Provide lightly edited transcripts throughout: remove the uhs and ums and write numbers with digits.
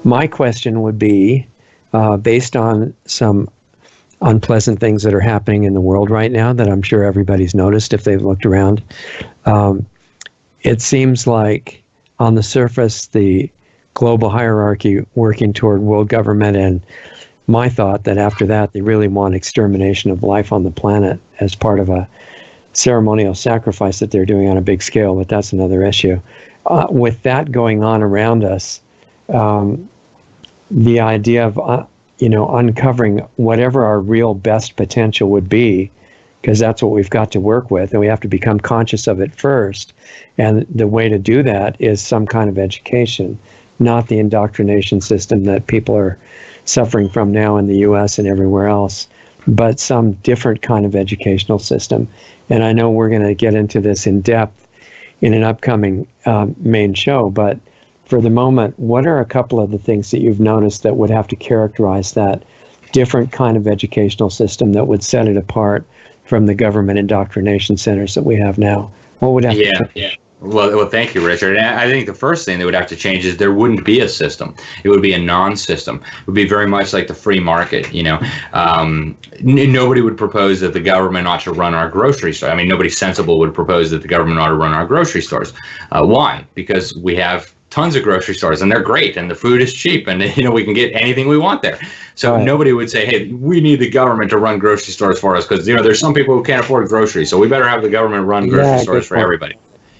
my question would be, based on some unpleasant things that are happening in the world right now that I'm sure everybody's noticed if they've looked around. It seems like on the surface, the global hierarchy working toward world government, and my thought that after that, they really want extermination of life on the planet as part of a ceremonial sacrifice that they're doing on a big scale, but that's another issue. With that going on around us, the idea of uncovering whatever our real best potential would be, because that's what we've got to work with, and we have to become conscious of it first. And the way to do that is some kind of education, not the indoctrination system that people are suffering from now in the U.S. and everywhere else, but some different kind of educational system. And I know we're going to get into this in depth in an upcoming main show, but for the moment, what are a couple of the things that you've noticed that would have to characterize that different kind of educational system that would set it apart from the government indoctrination centers that we have now? What would have to change? Yeah. Well, thank you, Richard. And I think the first thing that would have to change is there wouldn't be a system. It would be a non-system. It would be very much like the free market. Nobody would propose that the government ought to run our grocery store. I mean, nobody sensible would propose that the government ought to run our grocery stores. Why? Because we have tons of grocery stores and they're great and the food is cheap and we can get anything we want there. So Nobody would say, hey, we need the government to run grocery stores for us because there's some people who can't afford groceries, so we better have the government run grocery stores for everybody.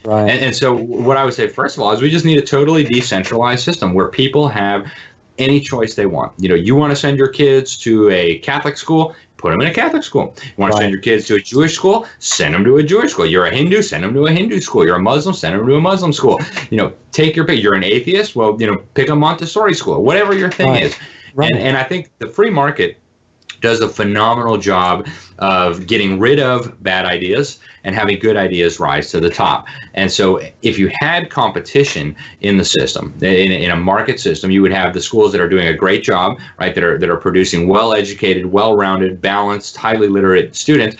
Right. And so what I would say, first of all, is we just need a totally decentralized system where people have any choice they want. You want to send your kids to a Catholic school, put them in a Catholic school. You want to send your kids to a Jewish school, send them to a Jewish school. You're a Hindu, send them to a Hindu school. You're a Muslim, send them to a Muslim school. Take your pick. You're an atheist, well, pick a Montessori school, whatever your thing is. Right. And I think the free market does a phenomenal job of getting rid of bad ideas and having good ideas rise to the top. And so if you had competition in the system, in a market system, you would have the schools that are doing a great job, right, that are producing well-educated, well-rounded, balanced, highly literate students.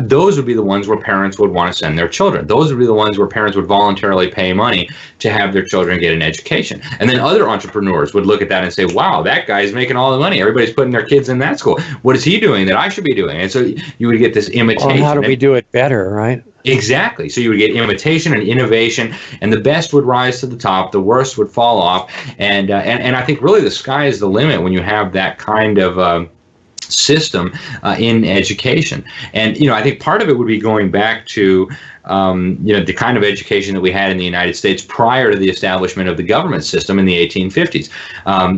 Those would be the ones where parents would want to send their children. Those would be the ones where parents would voluntarily pay money to have their children get an education. And then other entrepreneurs would look at that and say, wow, that guy's making all the money. Everybody's putting their kids in that school. What is he doing that I should be doing? And so you would get this imitation. Well, how do we do it better, right? Exactly. So you would get imitation and innovation, and the best would rise to the top, the worst would fall off. And I think really the sky is the limit when you have that kind of system in education. And, I think part of it would be going back to the kind of education that we had in the United States prior to the establishment of the government system in the 1850s.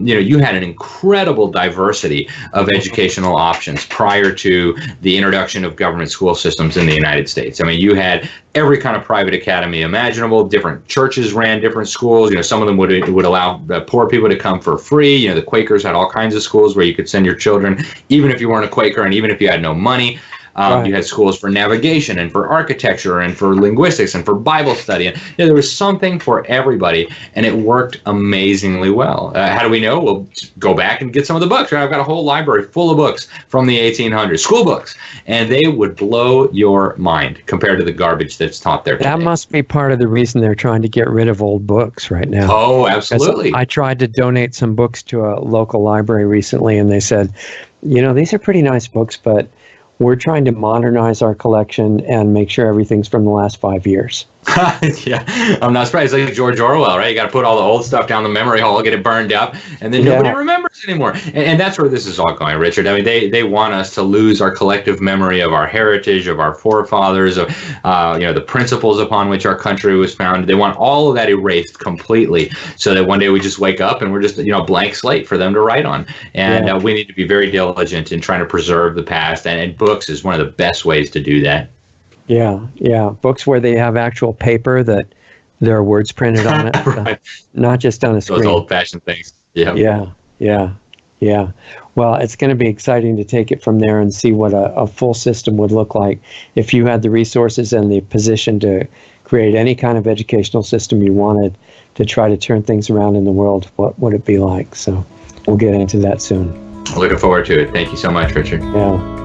You had an incredible diversity of educational options prior to the introduction of government school systems in the United States. I mean, you had every kind of private academy imaginable. Different churches ran different schools. Some of them would allow poor people to come for free. The Quakers had all kinds of schools where you could send your children, even if you weren't a Quaker and even if you had no money. You had schools for navigation and for architecture and for linguistics and for Bible study. And there was something for everybody, and it worked amazingly well. How do we know? Well, go back and get some of the books. Right? I've got a whole library full of books from the 1800s, school books, and they would blow your mind compared to the garbage that's taught there today. That must be part of the reason they're trying to get rid of old books right now. Oh, absolutely. I tried to donate some books to a local library recently, and they said, these are pretty nice books, but we're trying to modernize our collection and make sure everything's from the last 5 years. Yeah, I'm not surprised. Like George Orwell, right? You got to put all the old stuff down the memory hole, get it burned up, and then nobody remembers anymore. And that's where this is all going, Richard. I mean, they want us to lose our collective memory of our heritage, of our forefathers, of the principles upon which our country was founded. They want all of that erased completely, so that one day we just wake up and we're just a blank slate for them to write on. And we need to be very diligent in trying to preserve the past. And books is one of the best ways to do that. Yeah. Books where they have actual paper that there are words printed on it, right. Not just on a screen. Those old-fashioned things. Yeah. Well, it's going to be exciting to take it from there and see what a full system would look like. If you had the resources and the position to create any kind of educational system you wanted to try to turn things around in the world, what would it be like? So we'll get into that soon. Looking forward to it. Thank you so much, Richard. Yeah.